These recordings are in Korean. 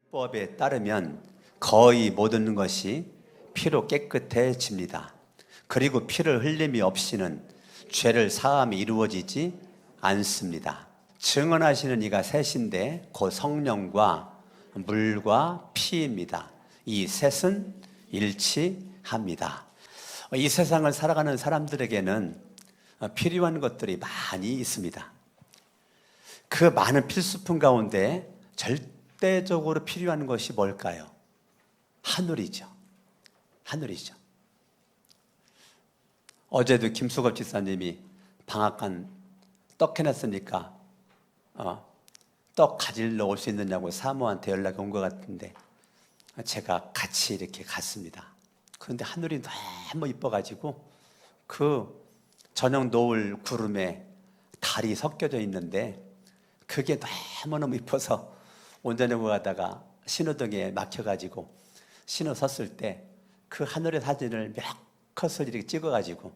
율법에 따르면 거의 모든 것이 피로 깨끗해집니다. 그리고 피를 흘림이 없이는 죄를 사함이 이루어지지 않습니다. 증언하시는 이가 셋인데 곧 성령과 물과 피입니다. 이 셋은 일치합니다. 이 세상을 살아가는 사람들에게는 필요한 것들이 많이 있습니다. 그 많은 필수품 가운데 절대적으로 필요한 것이 뭘까요? 하늘이죠. 하늘이죠. 어제도 김수갑 집사님이 방앗간 떡 해놨으니까 떡 가지러 올 수 있느냐고 사모한테 연락이 온 것 같은데 제가 같이 이렇게 갔습니다. 그런데 하늘이 너무 이뻐가지고 그 저녁 노을 구름에 달이 섞여져 있는데 그게 너무너무 이뻐서 운전하고 가다가 신호등에 막혀가지고 신호 섰을 때 그 하늘의 사진을 몇 컷을 이렇게 찍어가지고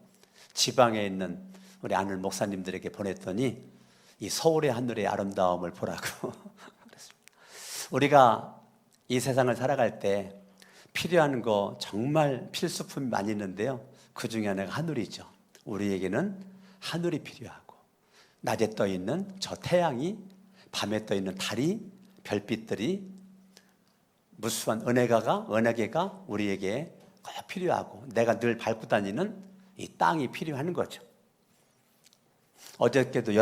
지방에 있는 우리 아는 목사님들에게 보냈더니 이 서울의 하늘의 아름다움을 보라고 우리가 이 세상을 살아갈 때 필요한 거 정말 필수품이 많이 있는데요, 그 중에 하나가 하늘이죠. 우리에게는 하늘이 필요하고 낮에 떠 있는 저 태양이, 밤에 떠 있는 달이, 별빛들이, 무수한 은혜가 우리에게 꼭 필요하고 내가 늘 밟고 다니는 이 땅이 필요한 거죠. 어저께도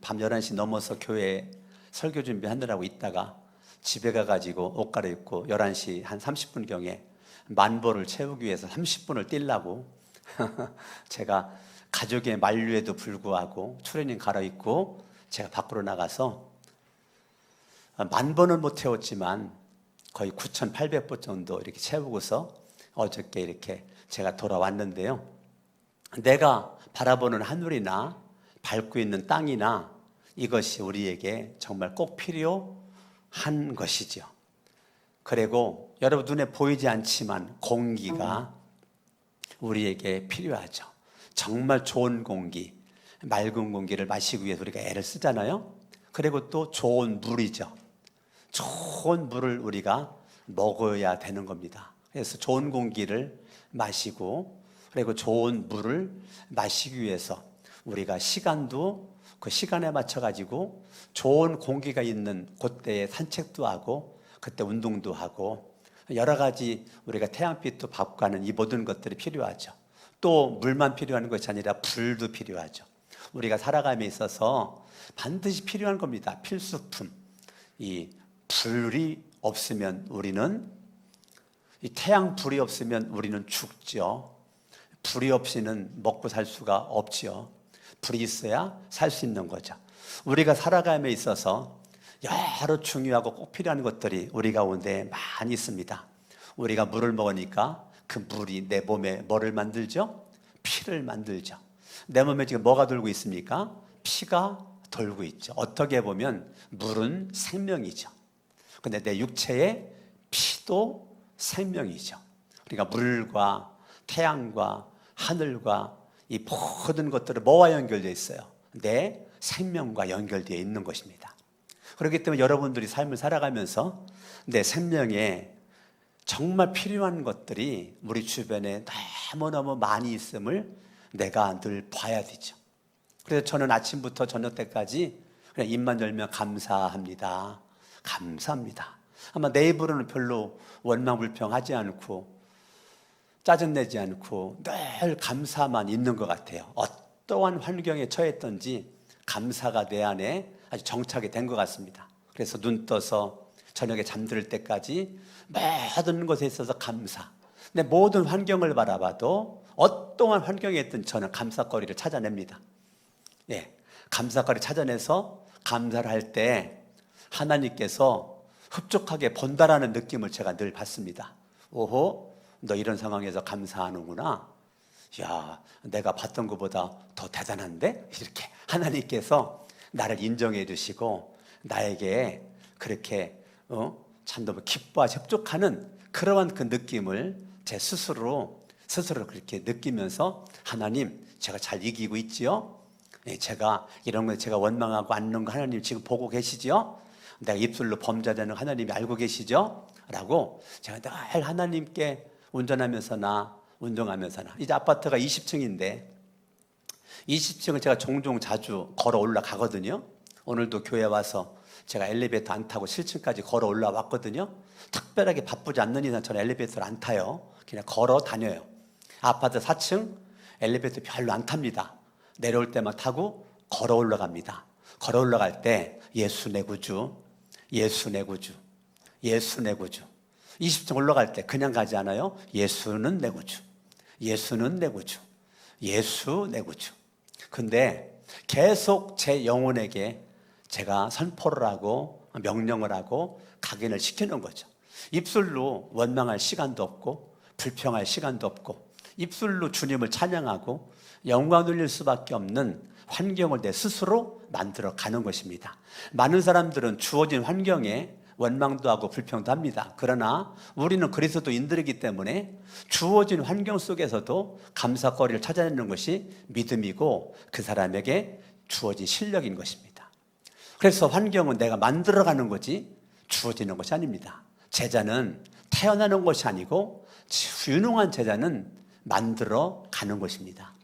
밤 11시 넘어서 교회에 설교 준비하느라고 있다가 집에 가가지고 옷 갈아입고 11시 한 30분경에 만보를 채우기 위해서 30분을 뛰려고 제가 가족의 만류에도 불구하고 트레이닝 갈아입고 제가 밖으로 나가서 만보는 못 채웠지만 거의 9,800보 정도 이렇게 채우고서 어저께 이렇게 제가 돌아왔는데요, 내가 바라보는 하늘이나 밟고 있는 땅이나 이것이 우리에게 정말 꼭 필요한 것이죠. 그리고 여러분 눈에 보이지 않지만 공기가 우리에게 필요하죠. 정말 좋은 공기, 맑은 공기를 마시기 위해서 우리가 애를 쓰잖아요. 그리고 또 좋은 물이죠. 좋은 물을 우리가 먹어야 되는 겁니다. 그래서 좋은 공기를 마시고 그리고 좋은 물을 마시기 위해서 우리가 시간도 그 시간에 맞춰 가지고 좋은 공기가 있는 그때에 산책도 하고 그때 운동도 하고 여러 가지 우리가 태양빛도 받고 하는 이 모든 것들이 필요하죠. 또 물만 필요한 것이 아니라 불도 필요하죠. 우리가 살아감에 있어서 반드시 필요한 겁니다. 필수품. 이 불이 없으면 이 태양 불이 없으면 우리는 죽죠. 불이 없이는 먹고 살 수가 없죠. 불이 있어야 살 수 있는 거죠. 우리가 살아감에 있어서 여러 중요하고 꼭 필요한 것들이 우리 가운데 많이 있습니다. 우리가 물을 먹으니까 그 물이 내 몸에 뭐를 만들죠? 피를 만들죠. 내 몸에 지금 뭐가 돌고 있습니까? 피가 돌고 있죠. 어떻게 보면 물은 생명이죠. 근데 내 육체의 피도 생명이죠. 그러니까 물과 태양과 하늘과 이 모든 것들은 뭐와 연결되어 있어요? 내 생명과 연결되어 있는 것입니다. 그렇기 때문에 여러분들이 삶을 살아가면서 내 생명에 정말 필요한 것들이 우리 주변에 너무너무 많이 있음을 내가 늘 봐야 되죠. 그래서 저는 아침부터 저녁 때까지 그냥 입만 열면 감사합니다. 감사합니다. 아마 내 입으로는 별로 원망불평하지 않고 짜증내지 않고 늘 감사만 있는 것 같아요. 어떠한 환경에 처했던지 감사가 내 안에 아주 정착이 된 것 같습니다. 그래서 눈 떠서 저녁에 잠들 때까지 모든 것에 있어서 감사. 내 모든 환경을 바라봐도 어떠한 환경에 있든 저는 감사거리를 찾아냅니다. 예, 감사거리 찾아내서 감사를 할 때 하나님께서 흡족하게 본다라는 느낌을 제가 늘 받습니다. 오호, 너 이런 상황에서 감사하는구나. 야, 내가 봤던 것보다 더 대단한데? 이렇게 하나님께서 나를 인정해 주시고 나에게 그렇게 참 너무 기뻐하시 흡족하는 그러한 그 느낌을 제 스스로 그렇게 느끼면서 하나님, 제가 잘 이기고 있지요? 제가 이런 거 제가 원망하고 앉는 거 하나님 지금 보고 계시지요? 내가 입술로 범죄자는 하나님이 알고 계시죠? 라고 제가 늘 하나님께 운전하면서나 운동하면서나, 이제 아파트가 20층인데 20층을 제가 종종 자주 걸어 올라가거든요. 오늘도 교회 와서 제가 엘리베이터 안 타고 7층까지 걸어 올라왔거든요. 특별하게 바쁘지 않는 이상 저는 엘리베이터를 안 타요. 그냥 걸어 다녀요. 아파트 4층 엘리베이터 별로 안 탑니다. 내려올 때만 타고 걸어 올라갑니다. 걸어 올라갈 때 예수 내 구주, 예수 내 구주, 예수 내 구주. 20층 올라갈 때 그냥 가지 않아요. 예수는 내 구주, 예수는 내 구주, 예수 내 구주. 근데 계속 제 영혼에게 제가 선포를 하고 명령을 하고 각인을 시키는 거죠. 입술로 원망할 시간도 없고 불평할 시간도 없고 입술로 주님을 찬양하고 영광 돌릴 수밖에 없는 환경을 내 스스로 만들어 가는 것입니다. 많은 사람들은 주어진 환경에 원망도 하고 불평도 합니다. 그러나 우리는 그리스도인들이기 때문에 주어진 환경 속에서도 감사거리를 찾아내는 것이 믿음이고 그 사람에게 주어진 실력인 것입니다. 그래서 환경은 내가 만들어가는 거지 주어지는 것이 아닙니다. 제자는 태어나는 것이 아니고 유능한 제자는 만들어 가는 것입니다.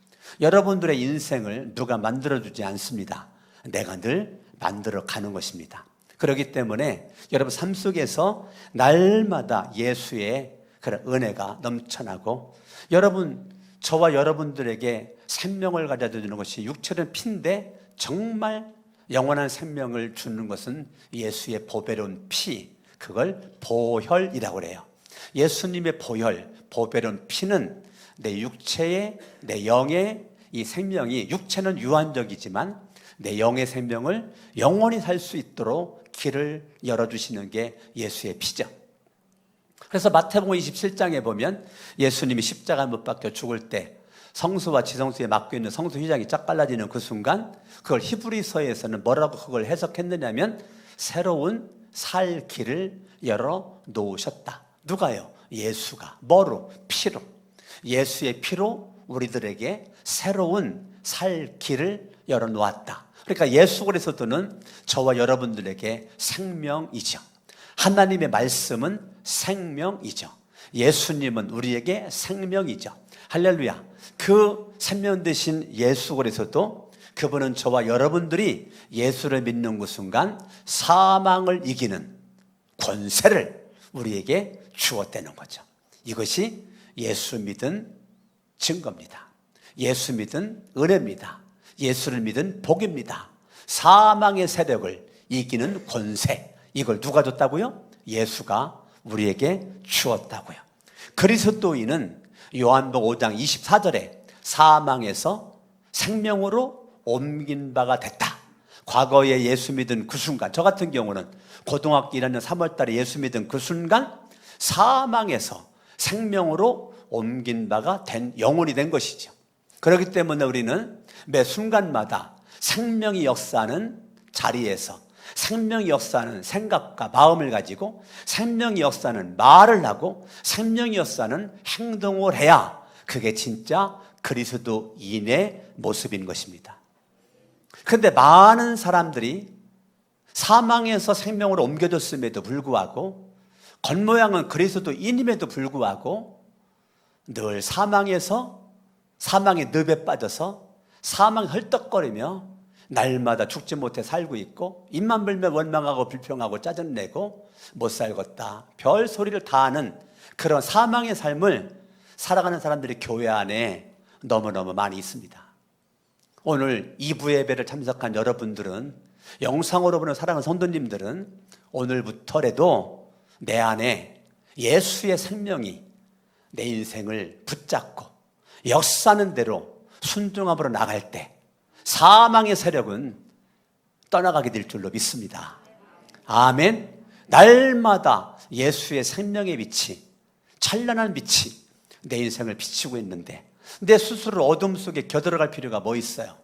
여러분들의 인생을 누가 만들어주지 않습니다. 내가 늘 만들어 가는 것입니다. 그렇기 때문에 여러분 삶 속에서 날마다 예수의 그런 은혜가 넘쳐나고, 여러분, 저와 여러분들에게 생명을 가져주는 것이 육체는 피인데 정말 영원한 생명을 주는 것은 예수의 보배로운 피, 그걸 보혈이라고 그래요. 예수님의 보혈, 보배로운 피는 내 육체의, 내 영의 이 생명이, 육체는 유한적이지만 내 영의 생명을 영원히 살 수 있도록 길을 열어주시는 게 예수의 피죠. 그래서 마태복음 27장에 보면 예수님이 십자가 못 박혀 죽을 때 성수와 지성수에 막혀 있는 성수 휘장이 쫙 갈라지는 그 순간, 그걸 히브리서에서는 뭐라고 그걸 해석했느냐면 새로운 살 길을 열어 놓으셨다. 누가요? 예수가. 뭐로? 피로. 예수의 피로 우리들에게 새로운 살 길을 열어 놓았다. 그러니까 예수 그리스도는 저와 여러분들에게 생명이죠. 하나님의 말씀은 생명이죠. 예수님은 우리에게 생명이죠. 할렐루야. 그 생명 되신 예수 그리스도, 그분은 저와 여러분들이 예수를 믿는 그 순간 사망을 이기는 권세를 우리에게 주었다는 거죠. 이것이 예수 믿은 증거입니다. 예수 믿은 은혜입니다. 예수를 믿은 복입니다. 사망의 세력을 이기는 권세, 이걸 누가 줬다고요? 예수가 우리에게 주었다고요. 그리스도인은 요한복음 5장 24절에 사망에서 생명으로 옮긴 바가 됐다. 과거에 예수 믿은 그 순간, 저 같은 경우는 고등학교 1학년 3월 달에 예수 믿은 그 순간 사망에서 생명으로 옮긴 바가 된 영혼이 된 것이죠. 그렇기 때문에 우리는 매 순간마다 생명이 역사하는 자리에서 생명이 역사하는 생각과 마음을 가지고 생명이 역사하는 말을 하고 생명이 역사하는 행동을 해야 그게 진짜 그리스도인의 모습인 것입니다. 그런데 많은 사람들이 사망에서 생명으로 옮겨졌음에도 불구하고, 겉모양은 그리스도인임에도 불구하고 늘 사망의 늪에 빠져서 사망에 헐떡거리며 날마다 죽지 못해 살고 있고, 입만 벌면 원망하고 불평하고 짜증내고 못 살겠다 별 소리를 다 하는 그런 사망의 삶을 살아가는 사람들이 교회 안에 너무너무 많이 있습니다. 오늘 2부 예배를 참석한 여러분들은, 영상으로 보는 사랑하는 성도님들은 오늘부터라도 내 안에 예수의 생명이 내 인생을 붙잡고 역사하는 대로 순종함으로 나갈 때 사망의 세력은 떠나가게 될 줄로 믿습니다. 아멘. 날마다 예수의 생명의 빛이, 찬란한 빛이 내 인생을 비추고 있는데 내 스스로 어둠 속에 겨들어갈 필요가 뭐 있어요?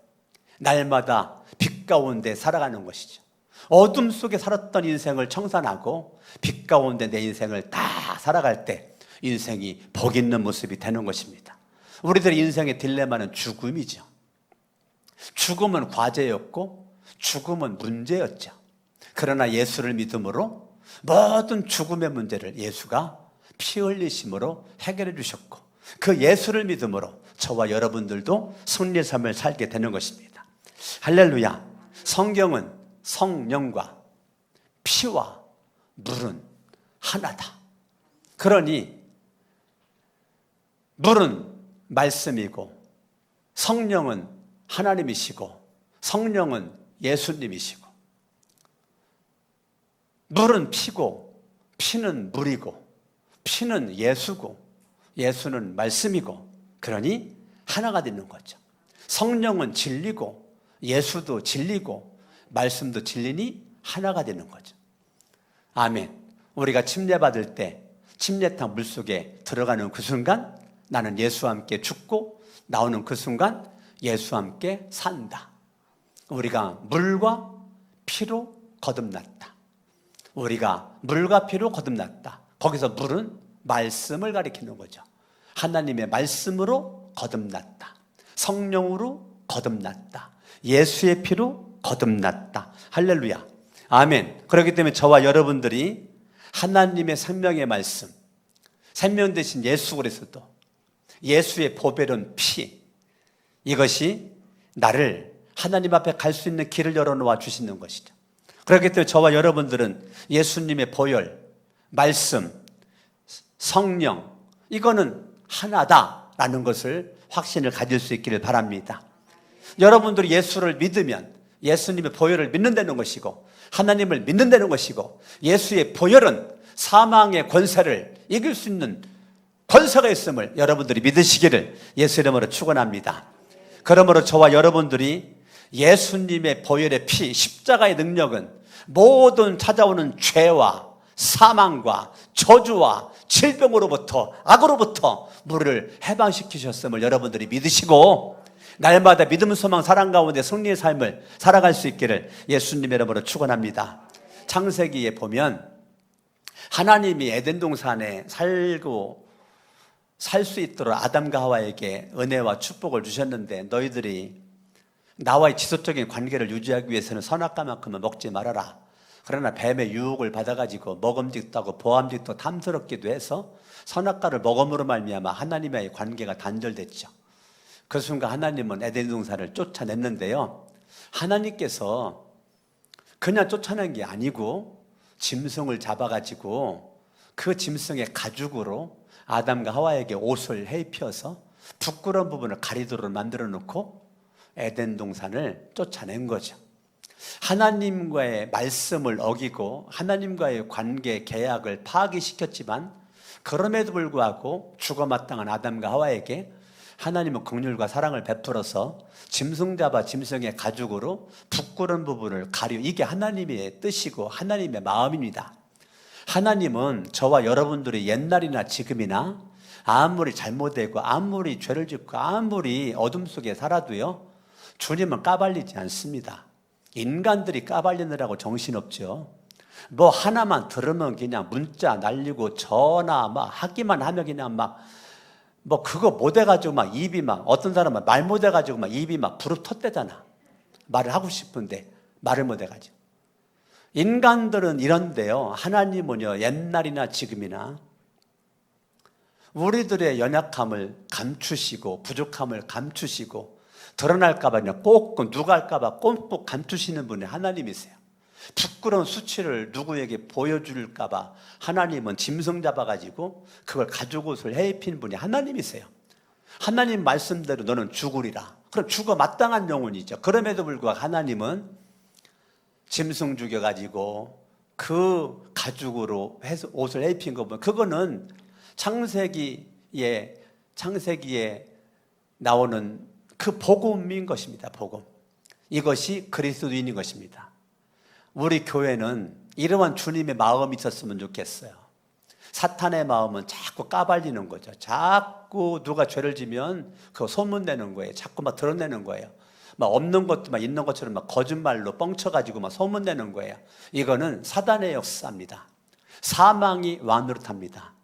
날마다 빛 가운데 살아가는 것이죠. 어둠 속에 살았던 인생을 청산하고 빛 가운데 내 인생을 다 살아갈 때 인생이 복 있는 모습이 되는 것입니다. 우리들의 인생의 딜레마는 죽음이죠. 죽음은 과제였고 죽음은 문제였죠. 그러나 예수를 믿음으로 모든 죽음의 문제를 예수가 피 흘리심으로 해결해 주셨고, 그 예수를 믿음으로 저와 여러분들도 승리의 삶을 살게 되는 것입니다. 할렐루야. 성경은 성령과 피와 물은 하나다. 그러니 물은 말씀이고 성령은 하나님이시고 성령은 예수님이시고, 물은 피고 피는 물이고 피는 예수고 예수는 말씀이고, 그러니 하나가 되는 거죠. 성령은 진리고 예수도 진리고 말씀도 진리니 하나가 되는 거죠. 아멘. 우리가 침례받을 때 침례탕 물속에 들어가는 그 순간 나는 예수와 함께 죽고 나오는 그 순간 예수와 함께 산다. 우리가 물과 피로 거듭났다. 우리가 물과 피로 거듭났다. 거기서 물은 말씀을 가리키는 거죠. 하나님의 말씀으로 거듭났다. 성령으로 거듭났다. 예수의 피로 거듭났다. 할렐루야. 아멘. 그렇기 때문에 저와 여러분들이 하나님의 생명의 말씀, 생명 되신 예수 그리스도, 예수의 보배로운 피, 이것이 나를 하나님 앞에 갈 수 있는 길을 열어놓아 주시는 것이죠. 그렇기 때문에 저와 여러분들은 예수님의 보혈, 말씀, 성령, 이거는 하나다라는 것을 확신을 가질 수 있기를 바랍니다. 여러분들이 예수를 믿으면 예수님의 보혈을 믿는다는 것이고 하나님을 믿는다는 것이고, 예수의 보혈은 사망의 권세를 이길 수 있는 권세가 있음을 여러분들이 믿으시기를 예수 이름으로 축원합니다. 그러므로 저와 여러분들이 예수님의 보혈의 피, 십자가의 능력은 모든 찾아오는 죄와 사망과 저주와 질병으로부터, 악으로부터 우리를 해방시키셨음을 여러분들이 믿으시고 날마다 믿음, 소망, 사랑 가운데 승리의 삶을 살아갈 수 있기를 예수님의 이름으로 축원합니다. 창세기에 보면 하나님이 에덴 동산에 살고 살 수 있도록 아담과 하와에게 은혜와 축복을 주셨는데, 너희들이 나와의 지속적인 관계를 유지하기 위해서는 선악과만큼은 먹지 말아라. 그러나 뱀의 유혹을 받아가지고 먹음직도 하고 보암직도 탐스럽기도 해서 선악과를 먹음으로 말미암아 하나님과의 관계가 단절됐죠. 그 순간 하나님은 에덴 동산을 쫓아냈는데요, 하나님께서 그냥 쫓아낸 게 아니고 짐승을 잡아가지고 그 짐승의 가죽으로 아담과 하와에게 옷을 해입혀서 부끄러운 부분을 가리도록 만들어 놓고 에덴 동산을 쫓아낸 거죠. 하나님과의 말씀을 어기고 하나님과의 관계 계약을 파기시켰지만, 그럼에도 불구하고 죽어 마땅한 아담과 하와에게 하나님은 긍휼과 사랑을 베풀어서 짐승 잡아 짐승의 가죽으로 부끄러운 부분을 가려, 이게 하나님의 뜻이고 하나님의 마음입니다. 하나님은 저와 여러분들이 옛날이나 지금이나 아무리 잘못되고 아무리 죄를 짓고 아무리 어둠 속에 살아도요, 주님은 까발리지 않습니다. 인간들이 까발리느라고 정신없죠. 뭐 하나만 들으면 그냥 문자 날리고 전화 막 하기만 하면 그냥 막 뭐 그거 못해가지고 막 입이 막, 어떤 사람은 말 못해가지고 막 입이 막 부르텄대잖아. 말을 하고 싶은데 말을 못해가지고. 인간들은 이런데요, 하나님은요 옛날이나 지금이나 우리들의 연약함을 감추시고 부족함을 감추시고 드러날까봐 그냥 꼭 누가 할까봐 꼼꼼 감추시는 분이 하나님이세요. 부끄러운 수치를 누구에게 보여줄까봐 하나님은 짐승 잡아가지고 그걸 가죽옷을 해입힌 분이 하나님이세요. 하나님 말씀대로 너는 죽으리라. 그럼 죽어 마땅한 영혼이죠. 그럼에도 불구하고 하나님은 짐승 죽여가지고 그 가죽으로 해서 옷을 해입힌 거 보면 그거는 창세기에 나오는 그 복음인 것입니다. 복음. 이것이 그리스도인인 것입니다. 우리 교회는 이러한 주님의 마음이 있었으면 좋겠어요. 사탄의 마음은 자꾸 까발리는 거죠. 자꾸 누가 죄를 지면 그거 소문내는 거예요. 자꾸 막 드러내는 거예요. 막 없는 것도 막 있는 것처럼 막 거짓말로 뻥쳐가지고 막 소문내는 거예요. 이거는 사단의 역사입니다. 사망이 완노릇합니다.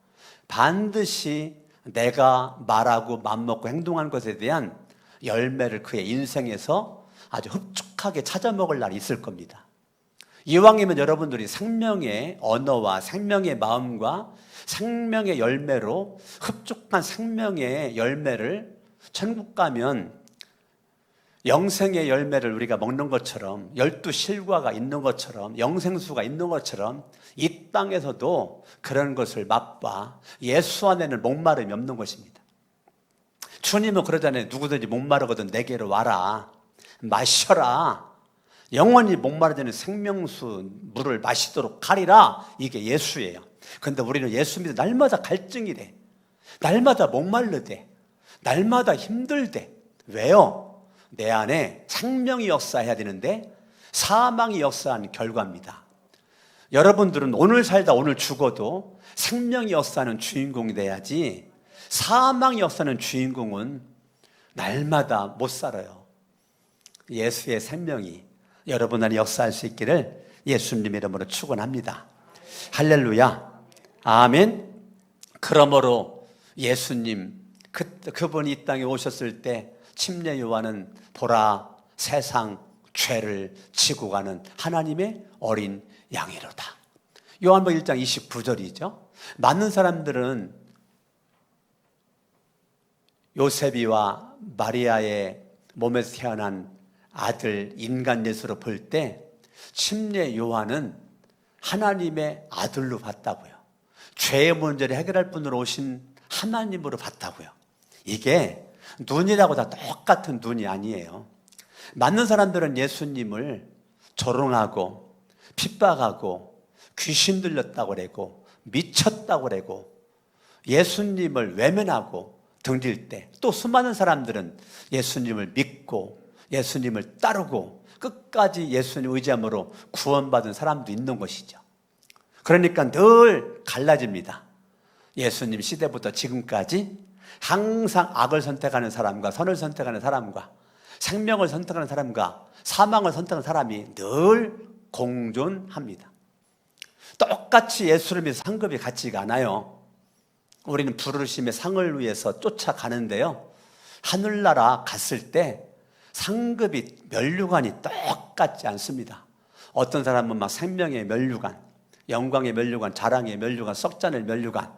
반드시 내가 말하고 맘먹고 행동한 것에 대한 열매를 그의 인생에서 아주 흡족하게 찾아먹을 날이 있을 겁니다. 이왕이면 여러분들이 생명의 언어와 생명의 마음과 생명의 열매로 흡족한 생명의 열매를 천국 가면 영생의 열매를 우리가 먹는 것처럼 12실과가 있는 것처럼 영생수가 있는 것처럼 이 땅에서도 그런 것을 맛봐 예수 안에는 목마름이 없는 것입니다. 주님은 그러잖아요. 누구든지 목마르거든 내게로 와라. 마셔라. 영원히 목마르지는 생명수 물을 마시도록 하리라. 이게 예수예요. 그런데 우리는 예수 믿어 날마다 갈증이래. 날마다 목말르대. 날마다 힘들대. 왜요? 내 안에 생명이 역사해야 되는데 사망이 역사한 결과입니다. 여러분들은 오늘 살다 오늘 죽어도 생명이 역사하는 주인공이 돼야지 사망이 역사하는 주인공은 날마다 못 살아요. 예수의 생명이 여러분 안에 역사할 수 있기를 예수님 이름으로 축원합니다. 할렐루야. 아멘. 그러므로 예수님 그분이 이 땅에 오셨을 때 침례 요한은 보라 세상 죄를 지고 가는 하나님의 어린 양이로다. 요한복음 1장 29절이죠. 많은 사람들은 요셉이와 마리아의 몸에서 태어난 아들 인간 예수로 볼 때 침례 요한은 하나님의 아들로 봤다고요. 죄의 문제를 해결할 분으로 오신 하나님으로 봤다고요. 이게 눈이라고 다 똑같은 눈이 아니에요. 많은 사람들은 예수님을 조롱하고 핍박하고 귀신 들렸다고 그러고 미쳤다고 그러고 예수님을 외면하고 등질 때 또 수많은 사람들은 예수님을 믿고 예수님을 따르고 끝까지 예수님 의지함으로 구원받은 사람도 있는 것이죠. 그러니까 늘 갈라집니다. 예수님 시대부터 지금까지 항상 악을 선택하는 사람과 선을 선택하는 사람과 생명을 선택하는 사람과 사망을 선택하는 사람이 늘 공존합니다. 똑같이 예수를 믿어서 상급이 같지가 않아요. 우리는 부르심의 상을 위해서 쫓아가는데요, 하늘나라 갔을 때 상급이 면류관이 똑같지 않습니다. 어떤 사람은 막 생명의 면류관, 영광의 면류관, 자랑의 면류관, 썩잖을 면류관,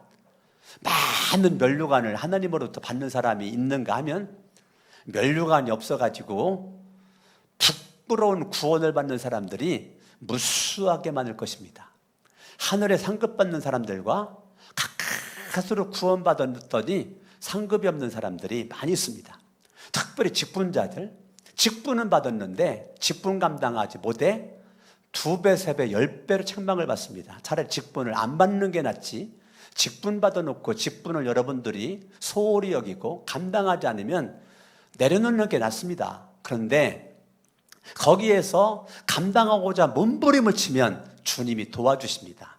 많은 면류관을 하나님으로부터 받는 사람이 있는가 하면 면류관이 없어가지고 부끄러운 구원을 받는 사람들이 무수하게 많을 것입니다. 하늘에 상급 받는 사람들과 가까스로 구원받았더니 상급이 없는 사람들이 많이 있습니다. 특별히 직분자들, 직분은 받았는데 직분 감당하지 못해 2배, 3배, 10배로 책망을 받습니다. 차라리 직분을 안 받는 게 낫지. 직분 받아놓고 직분을 여러분들이 소홀히 여기고 감당하지 않으면 내려놓는 게 낫습니다. 그런데 거기에서 감당하고자 몸부림을 치면 주님이 도와주십니다.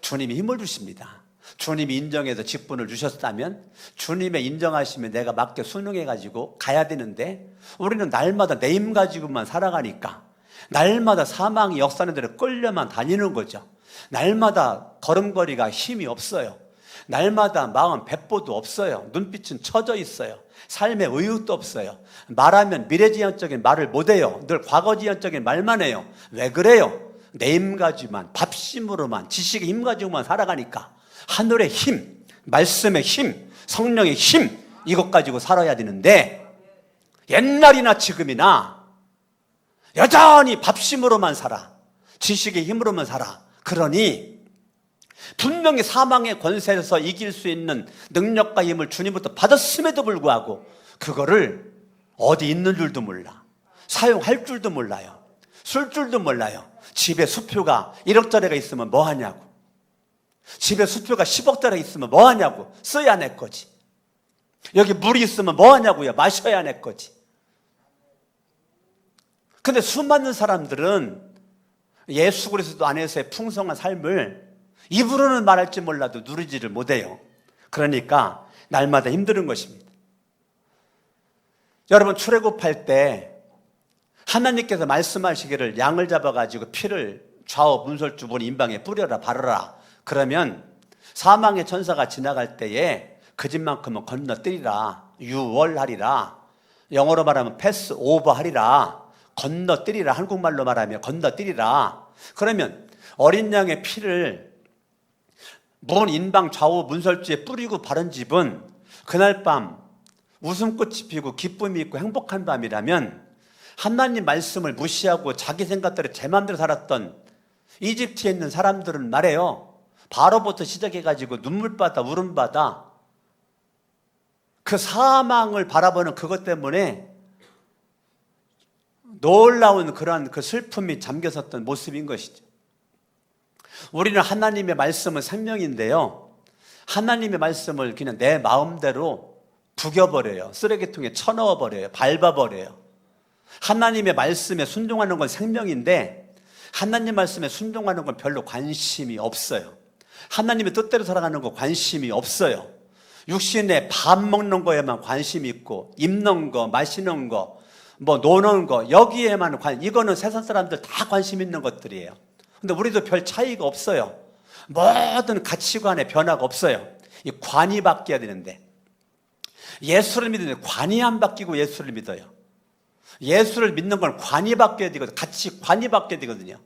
주님이 힘을 주십니다. 주님이 인정해서 직분을 주셨다면 주님의 인정하시면 내가 맞게 순응해가지고 가야 되는데 우리는 날마다 내 힘 가지고만 살아가니까 날마다 사망이 역사하는 대로 끌려만 다니는 거죠. 날마다 걸음걸이가 힘이 없어요. 날마다 마음 배포도 없어요. 눈빛은 처져 있어요. 삶의 의욕도 없어요. 말하면 미래지향적인 말을 못해요. 늘 과거지향적인 말만 해요. 왜 그래요? 내 힘 가지고만, 밥심으로만, 지식의 힘 가지고만 살아가니까 하늘의 힘, 말씀의 힘, 성령의 힘, 이것 가지고 살아야 되는데 옛날이나 지금이나 여전히 밥심으로만 살아. 지식의 힘으로만 살아. 그러니 분명히 사망의 권세에서 이길 수 있는 능력과 힘을 주님부터 받았음에도 불구하고 그거를 어디 있는 줄도 몰라. 사용할 줄도 몰라요. 쓸 줄도 몰라요. 집에 수표가 1억짜리가 있으면 뭐 하냐고. 집에 수표가 10억짜리 있으면 뭐 하냐고. 써야 내 거지. 여기 물이 있으면 뭐 하냐고요. 마셔야 내 거지. 근데 수많은 사람들은 예수 그리스도 안에서의 풍성한 삶을 입으로는 말할지 몰라도 누리지를 못해요. 그러니까 날마다 힘든 것입니다. 여러분 출애굽할 때 하나님께서 말씀하시기를 양을 잡아가지고 피를 좌우 문설주분 인방에 뿌려라 바르라. 그러면 사망의 천사가 지나갈 때에 그 집만큼은 건너뛰리라. 유월하리라. 영어로 말하면 패스 오버 하리라. 건너뛰리라. 한국말로 말하면 건너뛰리라. 그러면 어린 양의 피를 문 인방 좌우 문설주에 뿌리고 바른 집은 그날 밤 웃음꽃이 피고 기쁨이 있고 행복한 밤이라면, 하나님 말씀을 무시하고 자기 생각대로 제 마음대로 살았던 이집트에 있는 사람들은 말해요, 바로부터 시작해가지고 눈물바다 울음바다 그 사망을 바라보는 그것 때문에 놀라운 그러한 그 슬픔이 잠겨섰던 모습인 것이죠. 우리는 하나님의 말씀은 생명인데요, 하나님의 말씀을 그냥 내 마음대로 구겨버려요. 쓰레기통에 쳐넣어버려요. 밟아버려요. 하나님의 말씀에 순종하는 건 생명인데 하나님 말씀에 순종하는 건 별로 관심이 없어요. 하나님의 뜻대로 살아가는 거 관심이 없어요. 육신에 밥 먹는 거에만 관심이 있고, 입는 거, 마시는 거, 뭐 노는 거, 여기에만 이거는 세상 사람들 다 관심 있는 것들이에요. 근데 우리도 별 차이가 없어요. 모든 가치관에 변화가 없어요. 이 관이 바뀌어야 되는데, 예수를 믿는데 관이 안 바뀌고 예수를 믿어요. 예수를 믿는 건 관이 바뀌어야 되거든요. 가치관이 바뀌어야 되거든요.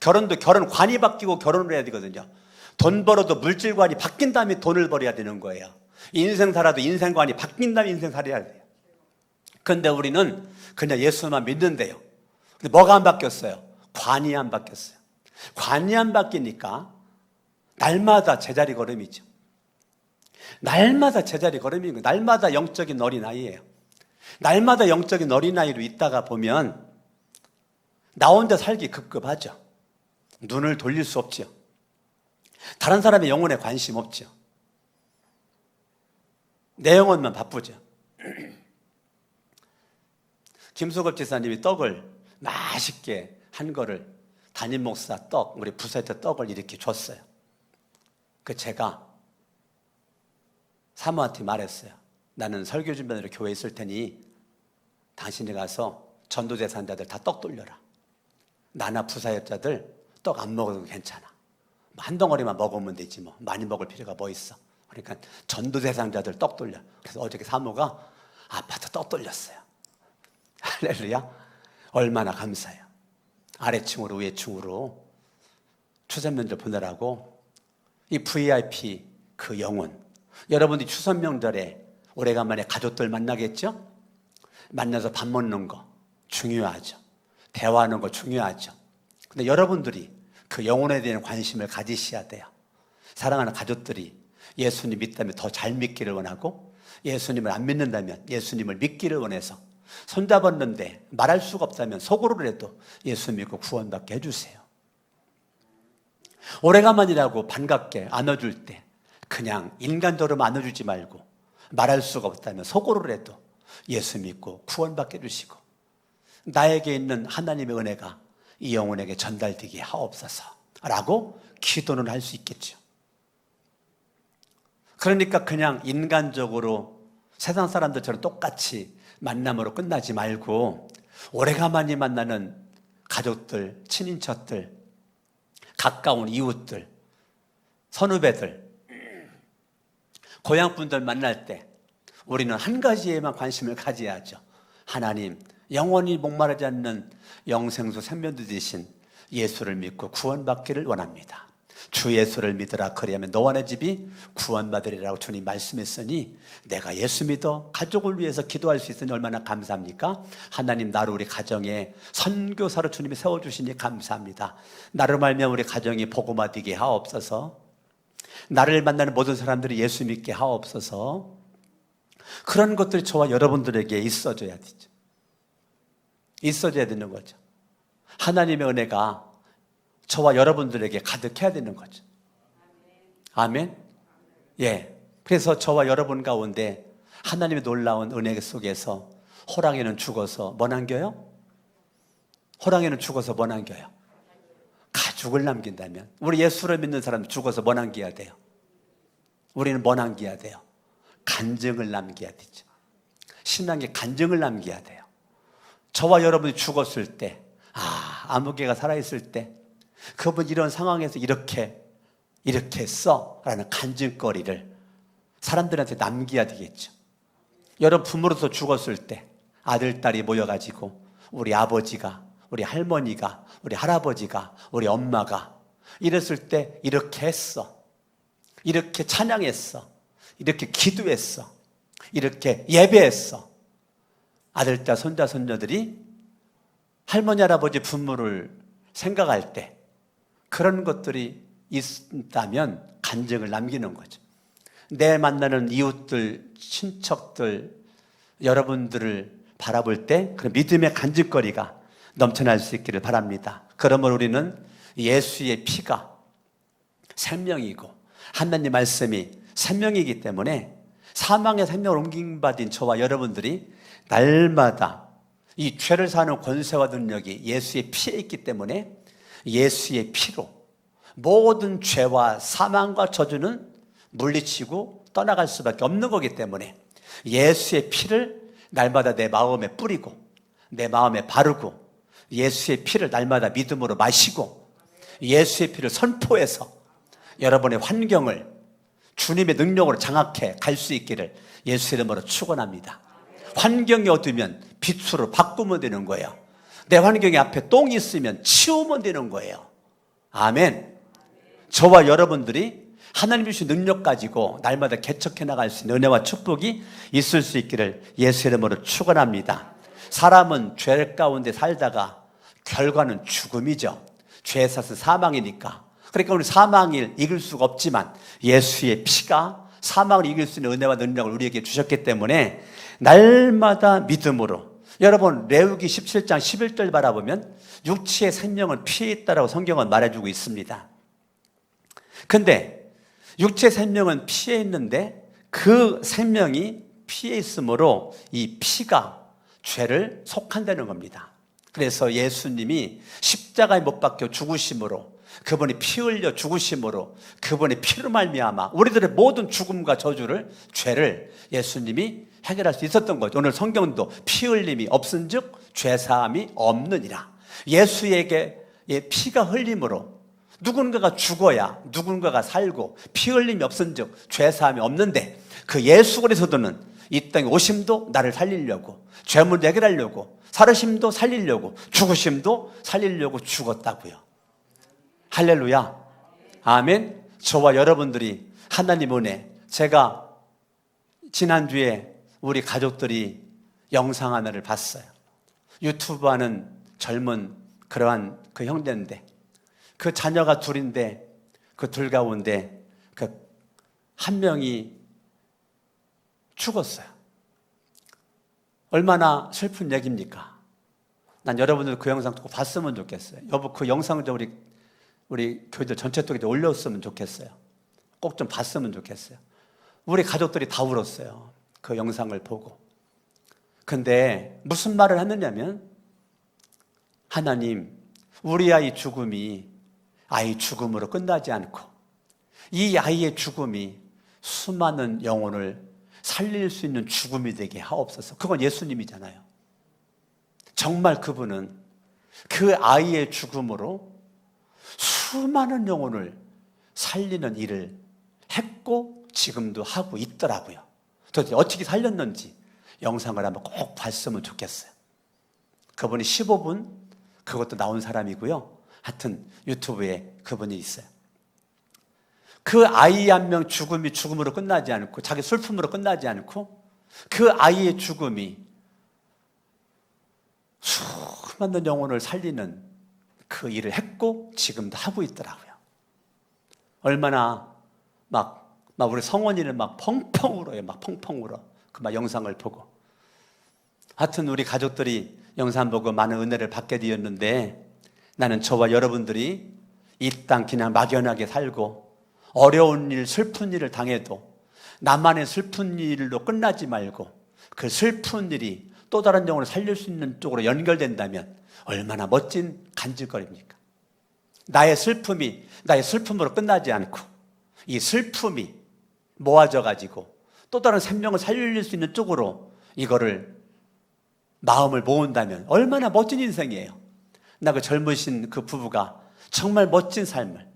결혼도 결혼관이 바뀌고 결혼을 해야 되거든요. 돈 벌어도 물질관이 바뀐 다음에 돈을 벌어야 되는 거예요. 인생 살아도 인생관이 바뀐 다음에 인생 살아야 돼요. 그런데 우리는 그냥 예수만 믿는데요. 근데 뭐가 안 바뀌었어요? 관이 안 바뀌었어요. 관이 안 바뀌니까 날마다 제자리 걸음이죠. 날마다 제자리 걸음인 거예요. 날마다 영적인 어린아이예요. 날마다 영적인 어린아이로 있다가 보면 나 혼자 살기 급급하죠. 눈을 돌릴 수 없죠. 다른 사람의 영혼에 관심 없죠. 내 영혼만 바쁘죠. 김수급 지사님이 떡을 맛있게 한 거를, 담임 목사 떡, 우리 부사한테 떡을 이렇게 줬어요. 그 제가 사모한테 말했어요. 나는 설교 준비하느라 교회에 있을 테니 당신이 가서 전도대상자들 다 떡 돌려라. 나나 부사역자들 떡 안 먹어도 괜찮아. 한 덩어리만 먹으면 되지 뭐. 많이 먹을 필요가 뭐 있어. 그러니까 전도대상자들 떡 돌려. 그래서 어저께 사모가 아파트 떡 돌렸어요. 할렐루야. 얼마나 감사해요. 아래층으로 위에층으로 추석 명절 보내라고 이 VIP 그 영혼, 여러분들이 추석 명절에 오래간만에 가족들 만나겠죠? 만나서 밥 먹는 거 중요하죠. 대화하는 거 중요하죠. 근데 여러분들이 그 영혼에 대한 관심을 가지셔야 돼요. 사랑하는 가족들이 예수님 믿다면 더 잘 믿기를 원하고, 예수님을 안 믿는다면 예수님을 믿기를 원해서 손잡았는데 말할 수가 없다면 속으로라도 예수 믿고 구원받게 해주세요. 오래간만이라고 반갑게 안아줄 때 그냥 인간적으로 안아주지 말고, 말할 수가 없다면 속으로라도 예수 믿고 구원받게 해주시고, 나에게 있는 하나님의 은혜가 이 영혼에게 전달되게 하옵소서 라고 기도는 할 수 있겠죠. 그러니까 그냥 인간적으로 세상 사람들처럼 똑같이 만남으로 끝나지 말고, 오래간만에 만나는 가족들, 친인척들, 가까운 이웃들, 선후배들, 고향분들 만날 때 우리는 한 가지에만 관심을 가져야죠. 하나님, 영원히 목마르지 않는 영생수 생명도 되신 예수를 믿고 구원받기를 원합니다. 주 예수를 믿으라, 그리하면 너와 내 집이 구원받으리라고 주님 말씀했으니 내가 예수 믿어 가족을 위해서 기도할 수 있으니 얼마나 감사합니까? 하나님, 나를 우리 가정에 선교사로 주님이 세워주시니 감사합니다. 나를 말미암아 우리 가정이 복음화 되게 하옵소서. 나를 만나는 모든 사람들이 예수 믿게 하옵소서. 그런 것들이 저와 여러분들에게 있어져야 되죠. 있어져야 되는 거죠. 하나님의 은혜가 저와 여러분들에게 가득해야 되는 거죠. 아멘. 예. 그래서 저와 여러분 가운데 하나님의 놀라운 은혜 속에서 호랑이는 죽어서 뭐 남겨요? 호랑이는 죽어서 뭐 남겨요? 가죽을 남긴다면, 우리 예수를 믿는 사람 죽어서 뭐 남겨야 돼요? 우리는 뭐 남겨야 돼요? 간증을 남겨야 되죠. 신앙의 간증을 남겨야 돼요. 저와 여러분이 죽었을 때, 아무개가 살아있을 때 그분 이런 상황에서 이렇게 했어 라는 간증거리를 사람들한테 남겨야 되겠죠. 여러분 부모로서 죽었을 때 아들, 딸이 모여가지고 우리 아버지가 우리 할머니가, 우리 할아버지가, 우리 엄마가 이랬을 때 이렇게 했어. 이렇게 찬양했어. 이렇게 기도했어. 이렇게 예배했어. 아들딸, 손자, 손녀들이 할머니, 할아버지 부모를 생각할 때 그런 것들이 있다면 간증을 남기는 거죠. 내 만나는 이웃들, 친척들, 여러분들을 바라볼 때 그런 믿음의 간증거리가 넘쳐날 수 있기를 바랍니다. 그러므로 우리는 예수의 피가 생명이고 하나님 말씀이 생명이기 때문에 사망의 생명을 옮김받은 저와 여러분들이 날마다 이 죄를 사는 권세와 능력이 예수의 피에 있기 때문에 예수의 피로 모든 죄와 사망과 저주는 물리치고 떠나갈 수밖에 없는 거기 때문에 예수의 피를 날마다 내 마음에 뿌리고 내 마음에 바르고 예수의 피를 날마다 믿음으로 마시고 예수의 피를 선포해서 여러분의 환경을 주님의 능력으로 장악해 갈 수 있기를 예수 이름으로 축원합니다. 환경이 어두우면 빛으로 바꾸면 되는 거예요. 내 환경에 앞에 똥이 있으면 치우면 되는 거예요. 아멘. 저와 여러분들이 하나님이 주신 능력 가지고 날마다 개척해 나갈 수 있는 은혜와 축복이 있을 수 있기를 예수 이름으로 축원합니다. 사람은 죄 가운데 살다가 결과는 죽음이죠. 죄의 삭은 사망이니까. 그러니까 우리 사망을 이길 수가 없지만 예수의 피가 사망을 이길 수 있는 은혜와 능력을 우리에게 주셨기 때문에 날마다 믿음으로, 여러분 레위기 17장 11절 바라보면 육체의 생명은 피에 있다라고 성경은 말해주고 있습니다. 근데 육체의 생명은 피에 있는데 그 생명이 피에 있으므로 이 피가 죄를 속한다는 겁니다. 그래서 예수님이 십자가에 못 박혀 죽으심으로, 그분이 피 흘려 죽으심으로, 그분의 피로 말미암아 우리들의 모든 죽음과 저주를, 죄를 예수님이 해결할 수 있었던 거죠. 오늘 성경도 피 흘림이 없은즉 죄사함이 없느니라. 예수에게 피가 흘림으로 누군가가 죽어야 누군가가 살고, 피 흘림이 없은즉 죄사함이 없는데 그 예수 그리스도는 이 땅에 오심도 나를 살리려고, 죄 문제 해결하려고, 살으심도 살리려고, 죽으심도 살리려고 죽었다고요. 할렐루야. 아멘. 저와 여러분들이 하나님 은혜, 제가 지난주에 우리 가족들이 영상 하나를 봤어요. 유튜브 하는 젊은 그러한 그 형제인데 그 자녀가 둘인데 그 둘 가운데 그 한 명이 죽었어요. 얼마나 슬픈 얘기입니까? 난 여러분들 그 영상 꼭 봤으면 좋겠어요. 여보, 그 영상 좀 우리 교회들 전체 쪽에 올렸으면 좋겠어요. 꼭 좀 봤으면 좋겠어요. 우리 가족들이 다 울었어요. 그 영상을 보고. 근데 무슨 말을 했느냐면, 하나님, 우리 아이 죽음이 아이 죽음으로 끝나지 않고 이 아이의 죽음이 수많은 영혼을 살릴 수 있는 죽음이 되게 하옵소서. 그건 예수님이잖아요. 정말 그분은 그 아이의 죽음으로 수많은 영혼을 살리는 일을 했고 지금도 하고 있더라고요. 도대체 어떻게 살렸는지 영상을 한번 꼭 봤으면 좋겠어요. 그분이 15분 그것도 나온 사람이고요. 하여튼 유튜브에 그분이 있어요. 그 아이 한 명 죽음이 죽음으로 끝나지 않고, 자기 슬픔으로 끝나지 않고, 그 아이의 죽음이 수많은 영혼을 살리는 그 일을 했고 지금도 하고 있더라고요. 얼마나 막 우리 성원이는 막 펑펑 울어요. 막 펑펑 울어. 그 막 영상을 보고. 하여튼 우리 가족들이 영상 보고 많은 은혜를 받게 되었는데, 나는 저와 여러분들이 이 땅 그냥 막연하게 살고 어려운 일, 슬픈 일을 당해도 나만의 슬픈 일로 끝나지 말고 그 슬픈 일이 또 다른 영혼을 살릴 수 있는 쪽으로 연결된다면 얼마나 멋진 간질거리입니까? 나의 슬픔이 나의 슬픔으로 끝나지 않고 이 슬픔이 모아져 가지고 또 다른 생명을 살릴 수 있는 쪽으로 이거를 마음을 모은다면 얼마나 멋진 인생이에요. 나 그 젊으신 그 부부가 정말 멋진 삶을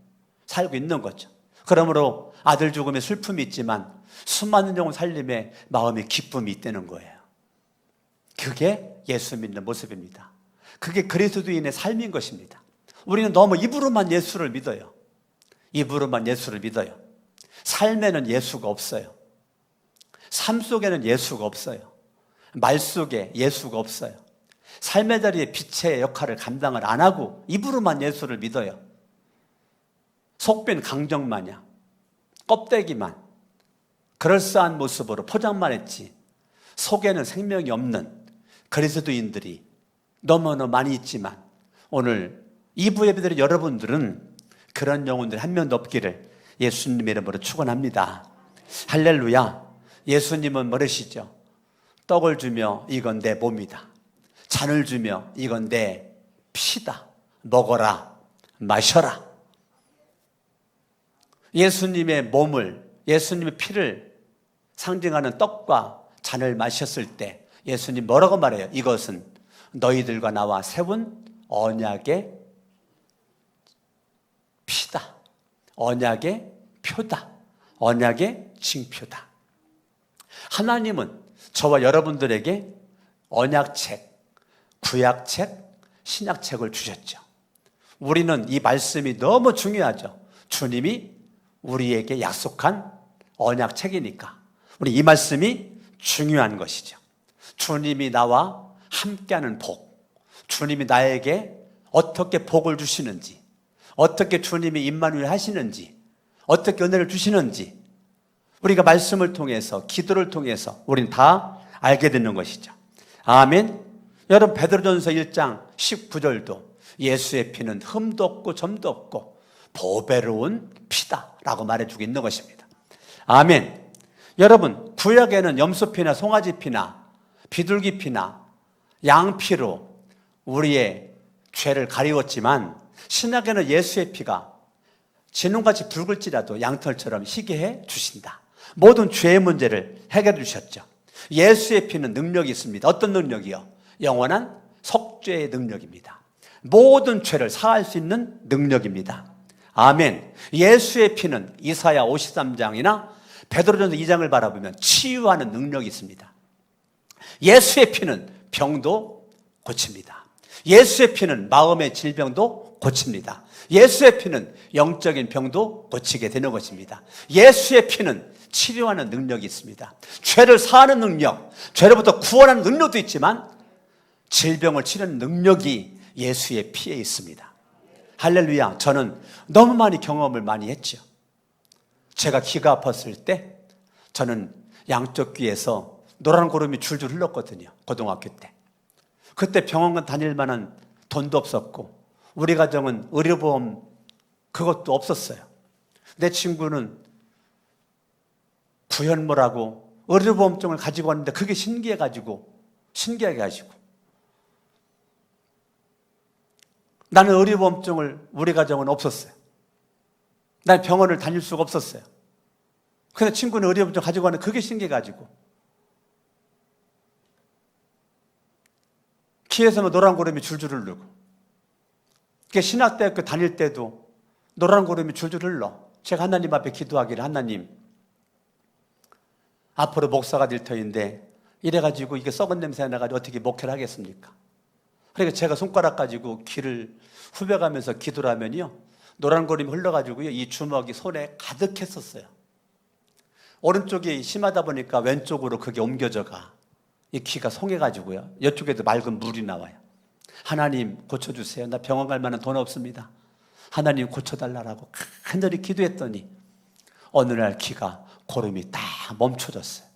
살고 있는 거죠. 그러므로 아들 죽음에 슬픔이 있지만 수많은 영혼 살림에 마음의 기쁨이 있다는 거예요. 그게 예수 믿는 모습입니다. 그게 그리스도인의 삶인 것입니다. 우리는 너무 입으로만 예수를 믿어요. 입으로만 예수를 믿어요. 삶에는 예수가 없어요. 삶 속에는 예수가 없어요. 말 속에 예수가 없어요. 삶의 자리에 빛의 역할을 감당을 안 하고 입으로만 예수를 믿어요. 속빈 강정마냥 껍데기만 그럴싸한 모습으로 포장만 했지 속에는 생명이 없는 그리스도인들이 너무너무 많이 있지만 오늘 2부 예배드린 여러분들은 그런 영혼들이 한 명도 없기를 예수님의 이름으로 축원합니다. 할렐루야. 예수님은 뭐르시죠? 떡을 주며 이건 내 몸이다. 잔을 주며 이건 내 피다. 먹어라, 마셔라. 예수님의 몸을, 예수님의 피를 상징하는 떡과 잔을 마셨을 때 예수님 뭐라고 말해요? 이것은 너희들과 나와 세운 언약의 피다. 언약의 표다. 언약의 징표다. 하나님은 저와 여러분들에게 언약책, 구약책, 신약책을 주셨죠. 우리는 이 말씀이 너무 중요하죠. 주님이 우리에게 약속한 언약책이니까 우리 이 말씀이 중요한 것이죠. 주님이 나와 함께하는 복, 주님이 나에게 어떻게 복을 주시는지, 어떻게 주님이 임마누엘 하시는지, 어떻게 은혜를 주시는지 우리가 말씀을 통해서, 기도를 통해서 우리는 다 알게 되는 것이죠. 아멘. 여러분 베드로전서 1장 19절도 예수의 피는 흠도 없고 점도 없고 보배로운 피다라고 말해주고 있는 것입니다. 아멘. 여러분 구약에는 염소피나 송아지피나 비둘기피나 양피로 우리의 죄를 가리웠지만 신약에는 예수의 피가 진홍같이 붉을지라도 양털처럼 희게 해 주신다. 모든 죄의 문제를 해결해 주셨죠. 예수의 피는 능력이 있습니다. 어떤 능력이요? 영원한 속죄의 능력입니다. 모든 죄를 사할 수 있는 능력입니다. 아멘. 예수의 피는 이사야 53장이나 베드로전서 2장을 바라보면 치유하는 능력이 있습니다. 예수의 피는 병도 고칩니다. 예수의 피는 마음의 질병도 고칩니다. 예수의 피는 영적인 병도 고치게 되는 것입니다. 예수의 피는 치료하는 능력이 있습니다. 죄를 사하는 능력, 죄로부터 구원하는 능력도 있지만 질병을 치료하는 능력이 예수의 피에 있습니다. 할렐루야. 저는 너무 많이 경험을 많이 했죠. 제가 귀가 아팠을 때 저는 양쪽 귀에서 노란 고름이 줄줄 흘렀거든요. 고등학교 때. 그때 병원 다닐 만한 돈도 없었고 우리 가정은 의료보험 그것도 없었어요. 내 친구는 구현모라고 의료보험증을 가지고 왔는데 그게 신기해가지고 나는 의료보험증을 우리 가정은 없었어요. 난 병원을 다닐 수가 없었어요. 근데 친구는 의료보험증 가지고 왔는데 그게 신기해가지고 귀에서 노란 고름이 줄줄 흐르고 신학대학교 다닐 때도 노란 고름이 줄줄 흘러. 제가 하나님 앞에 기도하기를 하나님 앞으로 목사가 될 터인데 이래가지고 이게 썩은 냄새가 나가지고 어떻게 목회를 하겠습니까? 그러니까 제가 손가락 가지고 귀를 후벼가면서 기도를 하면요 노란 고름이 흘러가지고요 이 주먹이 손에 가득했었어요. 오른쪽이 심하다 보니까 왼쪽으로 그게 옮겨져가 이 귀가 송해가지고요 이쪽에도 맑은 물이 나와요. 하나님 고쳐주세요. 나 병원 갈 만한 돈 없습니다. 하나님 고쳐달라고 간절히 기도했더니 어느 날 귀가 고름이 다 멈춰졌어요.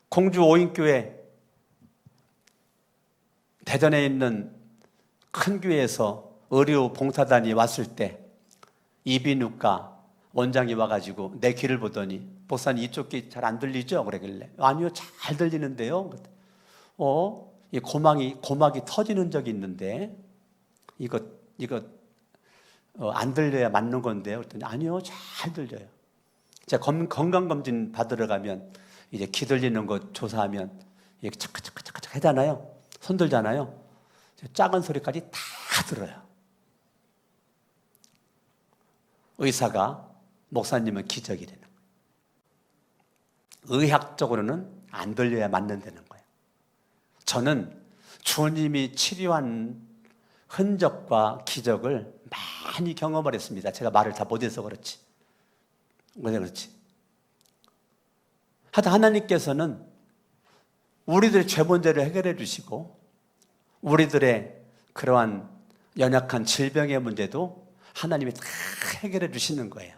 공주 오인교회 대전에 있는 큰 교회에서 의료 봉사단이 왔을 때 이비인후과 원장이 와가지고 내 귀를 보더니 목사님 이쪽 귀 잘 안 들리죠? 그러길래 아니요 잘 들리는데요. 이 고막이 터지는 적이 있는데 이거 안 들려야 맞는 건데요. 그랬더니 아니요 잘 들려요. 제가 건강검진 받으러 가면 이제 귀 들리는 거 조사하면 이렇게 차크차크차크 하잖아요. 손 들잖아요. 작은 소리까지 다 들어요. 의사가 목사님은 기적이라는 거예요. 의학적으로는 안 들려야 맞는다는 거예요. 저는 주님이 치료한 흔적과 기적을 많이 경험을 했습니다. 제가 말을 다 못해서 그렇지. 왜 그렇지? 하여튼 하나님께서는 우리들의 죄 문제를 해결해 주시고 우리들의 그러한 연약한 질병의 문제도 하나님이 다 해결해 주시는 거예요.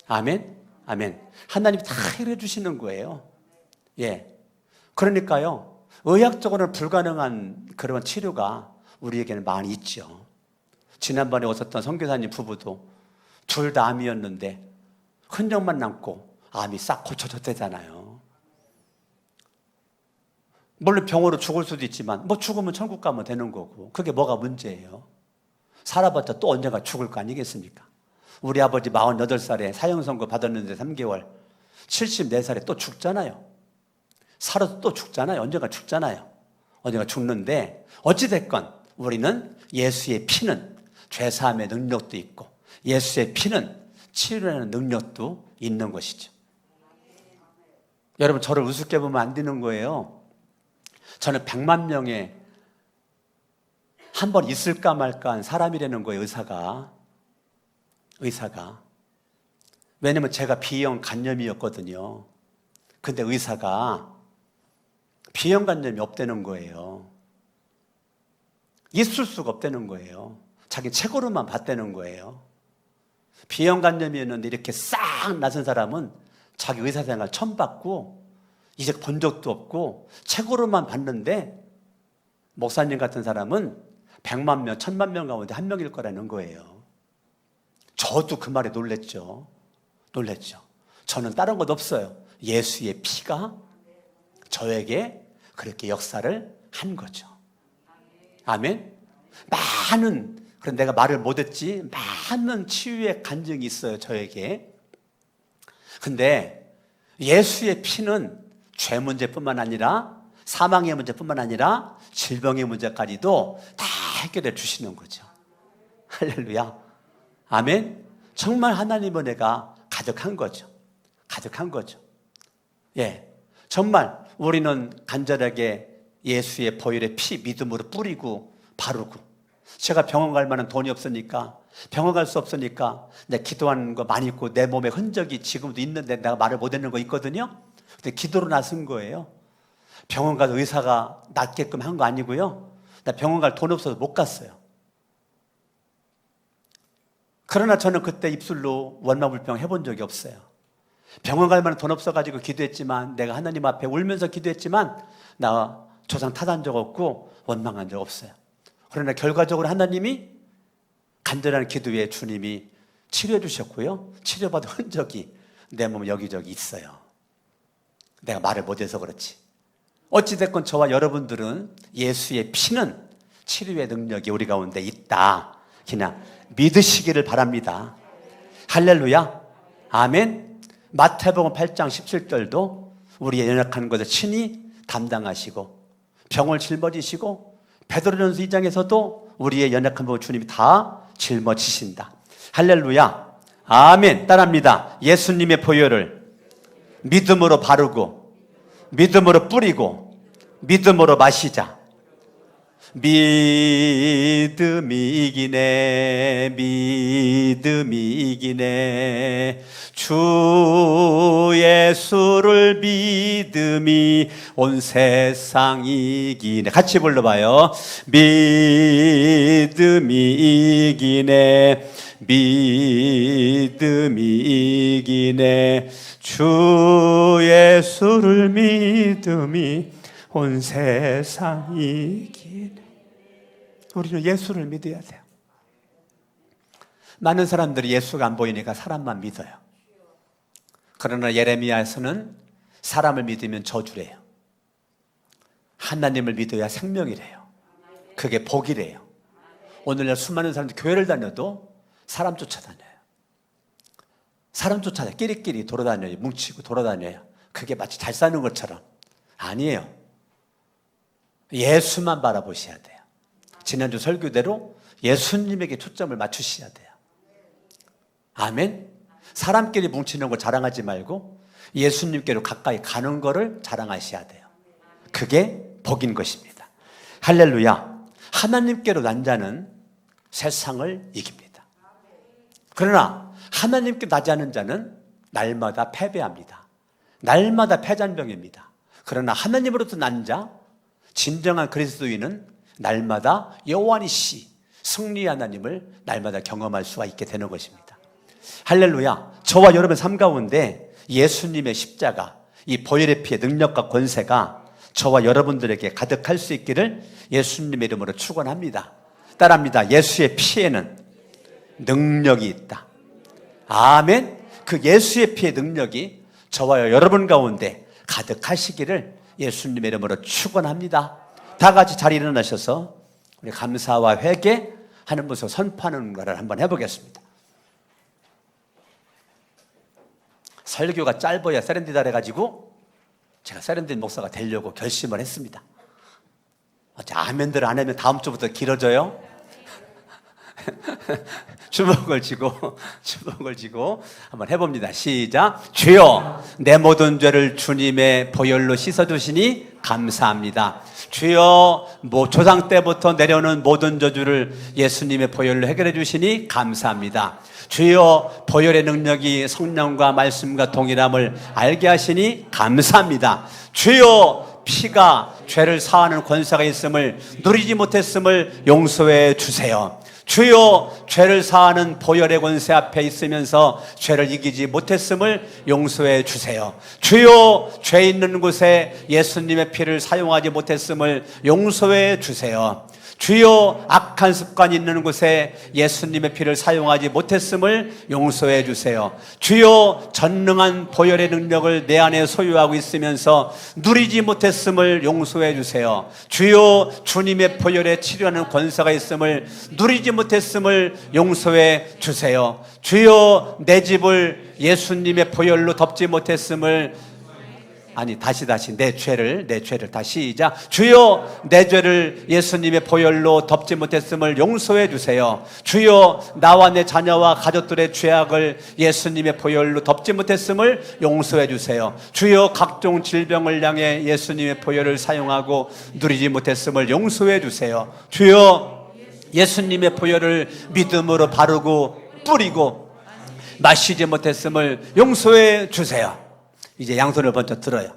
아멘? 아멘. 하나님이 다 해결해 주시는 거예요. 예. 그러니까요, 의학적으로는 불가능한 그런 치료가 우리에게는 많이 있죠. 지난번에 오셨던 선교사님 부부도 둘 다 암이었는데 흔적만 남고 암이 싹 고쳐졌대잖아요. 물론 병으로 죽을 수도 있지만 뭐 죽으면 천국 가면 되는 거고 그게 뭐가 문제예요. 살아봤자 또 언젠가 죽을 거 아니겠습니까? 우리 아버지 48살에 사형선고 받았는데 3개월 74살에 또 죽잖아요. 살아도 또 죽잖아요. 언젠가 죽잖아요. 언젠가 죽는데 어찌됐건 우리는 예수의 피는 죄사함의 능력도 있고 예수의 피는 치료하는 능력도 있는 것이죠. 여러분 저를 우습게 보면 안 되는 거예요. 저는 100만 명에 한 번 있을까 말까 한 사람이라는 거예요. 의사가. 왜냐면 제가 B형 간염이었거든요. 근데 의사가 B형 간염이 없다는 거예요. 있을 수가 없다는 거예요. 자기 책으로만 봤다는 거예요. B형 간염이었는데 이렇게 싹 나선 사람은 자기 의사생활 처음 받고 이제 본 적도 없고 책으로만 봤는데 목사님 같은 사람은 100만 명, 1000만 명 가운데 한 명일 거라는 거예요. 저도 그 말에 놀랬죠. 저는 다른 것 없어요. 예수의 피가 저에게 그렇게 역사를 한 거죠. 아멘. 그런 내가 말을 못했지 많은 치유의 간증이 있어요. 저에게. 근데 예수의 피는 죄 문제뿐만 아니라 사망의 문제뿐만 아니라 질병의 문제까지도 다 해결해 주시는 거죠. 할렐루야. 아멘. 정말 하나님의 은혜가 가득한 거죠. 예. 정말 우리는 간절하게 예수의 보혈의 피 믿음으로 뿌리고 바르고 제가 병원 갈 만한 돈이 없으니까 병원 갈 수 없으니까 내가 기도하는 거 많이 있고 내 몸에 흔적이 지금도 있는데 내가 말을 못하는 거 있거든요. 근데 기도로 나선 거예요. 병원 가서 의사가 낫게끔 한 거 아니고요. 나 병원 갈 돈 없어서 못 갔어요. 그러나 저는 그때 입술로 원망불평 해본 적이 없어요. 병원 갈 만한 돈 없어가지고 기도했지만 내가 하나님 앞에 울면서 기도했지만 나 조상 타단 적 없고 원망한 적 없어요. 그러나 결과적으로 하나님이 간절한 기도에 주님이 치료해 주셨고요. 치료받은 흔적이 내 몸 여기저기 있어요. 내가 말을 못해서 그렇지. 어찌됐건 저와 여러분들은 예수의 피는 치료의 능력이 우리 가운데 있다. 그냥 믿으시기를 바랍니다. 할렐루야. 아멘. 마태복음 8장 17절도 우리의 연약한 것을 친히 담당하시고 병을 짊어지시고 베드로전서 2장에서도 우리의 연약한 것을 주님이 다 짊어지신다. 할렐루야. 아멘. 따라합니다. 예수님의 보혈을 믿음으로 바르고 믿음으로 뿌리고 믿음으로 마시자. 믿음이 이기네 주 예수를 믿음이 온 세상 이기네. 같이 불러봐요. 믿음이 이기네 주 예수를 믿음이 온 세상 이기네. 우리는 예수를 믿어야 돼요. 많은 사람들이 예수가 안 보이니까 사람만 믿어요. 그러나 예레미야에서는 사람을 믿으면 저주래요. 하나님을 믿어야 생명이래요. 그게 복이래요. 오늘날 수많은 사람들이 교회를 다녀도 사람 쫓아다녀요. 끼리끼리 돌아다녀요. 뭉치고 돌아다녀요. 그게 마치 잘 사는 것처럼. 아니에요. 예수만 바라보셔야 돼요. 지난주 설교대로 예수님에게 초점을 맞추셔야 돼요. 아멘. 사람끼리 뭉치는 걸 자랑하지 말고 예수님께로 가까이 가는 거를 자랑하셔야 돼요. 그게 복인 것입니다. 할렐루야. 하나님께로 난 자는 세상을 이깁니다. 그러나 하나님께 나지 않은 자는 날마다 패배합니다. 날마다 패잔병입니다. 그러나 하나님으로부터 난 자, 진정한 그리스도인은 날마다 여호와니 씨, 승리의 하나님을 날마다 경험할 수가 있게 되는 것입니다. 할렐루야. 저와 여러분 삶 가운데 예수님의 십자가, 이 보혈의 피의 능력과 권세가 저와 여러분들에게 가득할 수 있기를 예수님의 이름으로 축원합니다. 따라합니다. 예수의 피에는 능력이 있다. 아멘. 그 예수의 피의 능력이 저와 여러분 가운데 가득하시기를 예수님의 이름으로 축원합니다. 다 같이 자리 일어나셔서 우리 감사와 회개하는 모습 선포하는 것을 한번 해보겠습니다. 설교가 짧아야 세련되다 해가지고 제가 세련된 목사가 되려고 결심을 했습니다. 아멘들 안 하면 다음 주부터 길어져요. 주먹을 쥐고 한번 해봅니다. 시작. 주여, 내 모든 죄를 주님의 보혈로 씻어주시니 감사합니다. 주여, 조상 때부터 내려오는 모든 저주를 예수님의 보혈로 해결해 주시니 감사합니다. 주여, 보혈의 능력이 성령과 말씀과 동일함을 알게 하시니 감사합니다. 주여, 피가 죄를 사하는 권세가 있음을 누리지 못했음을 용서해 주세요. 주여, 죄를 사하는 보혈의 권세 앞에 있으면서 죄를 이기지 못했음을 용서해 주세요. 주여, 죄 있는 곳에 예수님의 피를 사용하지 못했음을 용서해 주세요. 주여, 악한 습관이 있는 곳에 예수님의 피를 사용하지 못했음을 용서해 주세요. 주여, 전능한 보혈의 능력을 내 안에 소유하고 있으면서 누리지 못했음을 용서해 주세요. 주여, 주님의 보혈에 치료하는 권세가 있음을 누리지 못했음을 용서해 주세요. 주여, 내 집을 예수님의 보혈로 덮지 못했음을 다시 내 죄를 다시 시작. 주여, 내 죄를 예수님의 보혈로 덮지 못했음을 용서해 주세요. 주여, 나와 내 자녀와 가족들의 죄악을 예수님의 보혈로 덮지 못했음을 용서해 주세요. 주여, 각종 질병을 향해 예수님의 보혈을 사용하고 누리지 못했음을 용서해 주세요. 주여, 예수님의 보혈을 믿음으로 바르고 뿌리고 마시지 못했음을 용서해 주세요. 이제 양손을 번쩍 들어요.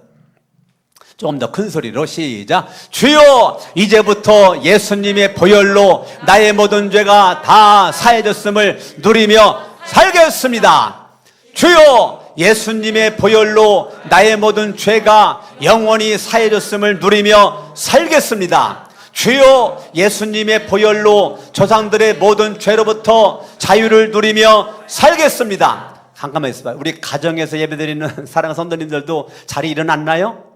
조금 더 큰 소리로 시작. 주여, 이제부터 예수님의 보혈로 나의 모든 죄가 다 사해졌음을 누리며 살겠습니다. 주여, 예수님의 보혈로 나의 모든 죄가 영원히 사해졌음을 누리며 살겠습니다. 주여, 예수님의 보혈로 조상들의 모든 죄로부터 자유를 누리며 살겠습니다. 잠깐만 있어봐요. 우리 가정에서 예배드리는 사랑하는 성도님들도 자리 일어났나요?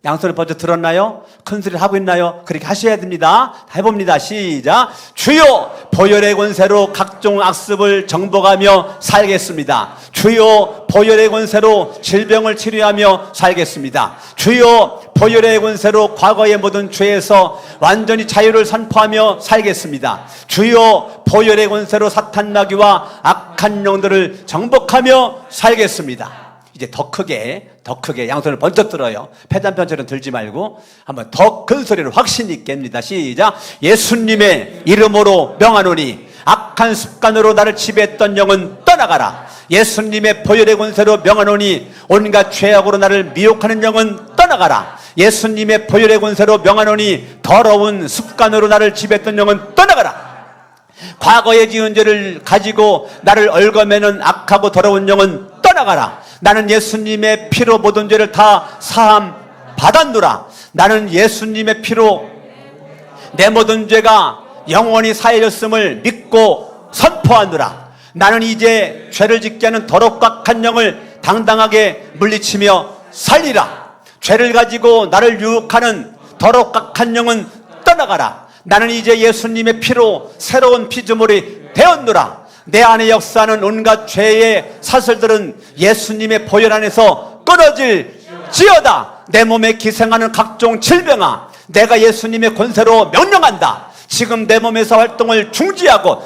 양손을 번쩍 들었나요? 큰 소리를 하고 있나요? 그렇게 하셔야 됩니다. 다 해봅니다. 시작. 주여, 보혈의 권세로 각종 악습을 정복하며 살겠습니다. 주여, 보혈의 권세로 질병을 치료하며 살겠습니다. 주여, 보혈의 권세로 과거의 모든 죄에서 완전히 자유를 선포하며 살겠습니다. 주여, 보혈의 권세로 사탄 마귀와 악한 영들을 정복하며 살겠습니다. 이제 더 크게 양손을 번쩍 들어요. 패잔편처럼 들지 말고 한번 더 큰 소리로 확신 있게 합니다. 시작. 예수님의 이름으로 명하노니 악한 습관으로 나를 지배했던 영은 떠나가라. 예수님의 보혈의 권세로 명하노니 온갖 죄악으로 나를 미혹하는 영은 떠나가라. 예수님의 보혈의 권세로 명하노니 더러운 습관으로 나를 지배했던 영은 떠나가라. 과거에 지은 죄를 가지고 나를 얽어매는 악하고 더러운 영은 떠나가라. 나는 예수님의 피로 모든 죄를 다 사함 받았노라. 나는 예수님의 피로 내 모든 죄가 영원히 사해졌음을 믿고 선포하노라. 나는 이제 죄를 짓게 하는 더럽고 악한 영을 당당하게 물리치며 살리라. 죄를 가지고 나를 유혹하는 더럽고 악한 영은 떠나가라. 나는 이제 예수님의 피로 새로운 피조물이 되었노라. 내 안에 역사하는 온갖 죄의 사슬들은 예수님의 보혈 안에서 끊어질지어다. 내 몸에 기생하는 각종 질병아, 내가 예수님의 권세로 명령한다. 지금 내 몸에서 활동을 중지하고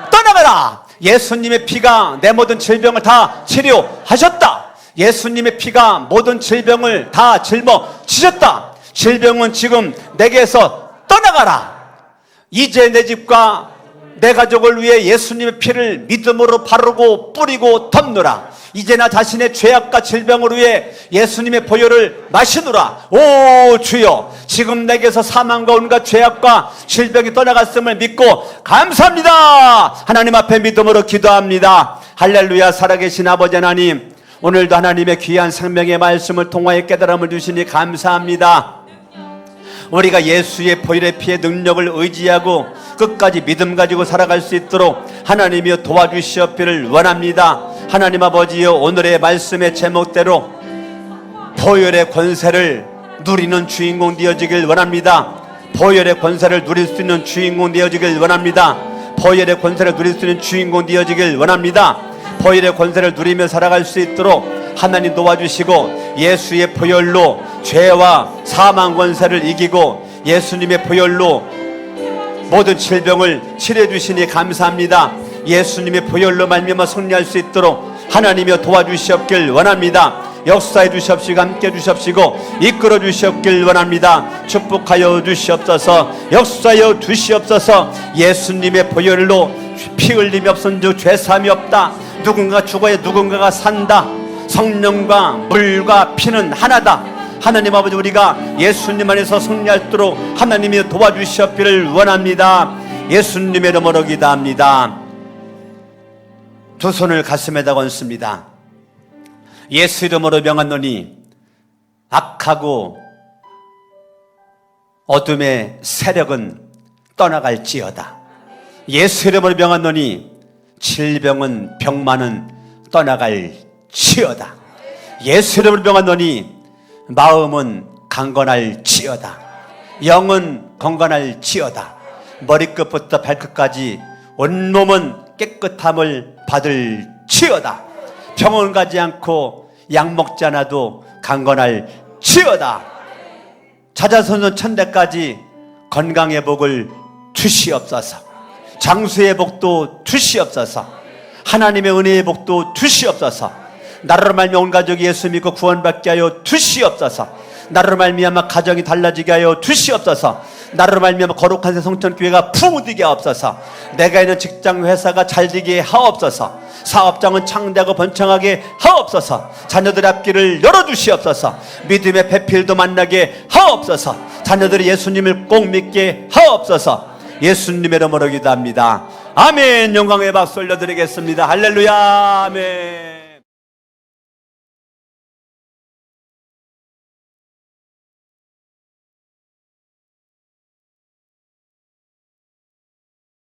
떠나가라. 예수님의 피가 내 모든 질병을 다 치료하셨다. 예수님의 피가 모든 질병을 다 짊어지셨다. 질병은 지금 내게서 떠나가라. 이제 내 집과 내 가족을 위해 예수님의 피를 믿음으로 바르고 뿌리고 덮느라. 이제 나 자신의 죄악과 질병을 위해 예수님의 보혈을 마시노라. 오 주여, 지금 내게서 사망과 온갖 죄악과 질병이 떠나갔음을 믿고 감사합니다. 하나님 앞에 믿음으로 기도합니다. 할렐루야. 살아계신 아버지 하나님, 오늘도 하나님의 귀한 생명의 말씀을 통하여 깨달음을 주시니 감사합니다. 우리가 예수의 보혈의 피의 능력을 의지하고 끝까지 믿음 가지고 살아갈 수 있도록 하나님이여 도와주시옵기를 원합니다. 하나님 아버지여, 오늘의 말씀의 제목대로 보혈의 권세를 누리는 주인공 되어지길 원합니다. 보혈의 권세를 누릴 수 있는 주인공 되어지길 원합니다. 보혈의 권세를 누릴 수 있는 주인공 되어지길 원합니다. 보혈의 권세를 누리며 살아갈 수 있도록 하나님 도와주시고, 예수의 보혈로 죄와 사망 권세를 이기고 예수님의 보혈로 모든 질병을 치료해 주시니 감사합니다. 예수님의 보혈로 말미암아 승리할 수 있도록 하나님이여 도와주시옵길 원합니다. 역사해 주시옵시고 함께 주시옵시고 이끌어 주시옵길 원합니다. 축복하여 주시옵소서. 역사하여 주시옵소서. 예수님의 보혈로 피 흘림이 없은즉 죄사함이 없다. 누군가 죽어야 누군가가 산다. 성령과 물과 피는 하나다. 하나님 아버지, 우리가 예수님 안에서 승리하도록 하나님이 도와주시옵기를 원합니다. 예수님의 이름으로 기도합니다. 두 손을 가슴에다 얹습니다. 예수 이름으로 명하노니 악하고 어둠의 세력은 떠나갈지어다. 예수 이름으로 명하노니 질병은 병만은 떠나갈지어다. 예수 이름으로 명하노니 마음은 강건할지어다. 영은 건강할지어다. 머리끝부터 발끝까지 온몸은 깨끗함을 받을지어다. 병원 가지 않고 약 먹지 않아도 강건할지어다. 찾아서는 천대까지 건강의 복을 주시옵소서. 장수의 복도 주시옵소서. 하나님의 은혜의 복도 주시옵소서. 나로 말미암아 온 가족이 예수 믿고 구원받게 하여 주시옵소서. 나로 말미암아 가정이 달라지게 하여 주시옵소서. 나로 말미암아 거룩한 새 성천교회가 풍부되게 하옵소서. 내가 있는 직장 회사가 잘되게 하옵소서. 사업장은 창대하고 번창하게 하옵소서. 자녀들의 앞길을 열어주시옵소서. 믿음의 배필도 만나게 하옵소서. 자녀들이 예수님을 꼭 믿게 하옵소서. 예수님의 이름으로 기도합니다. 아멘. 영광의 박수 올려드리겠습니다. 할렐루야. 아멘.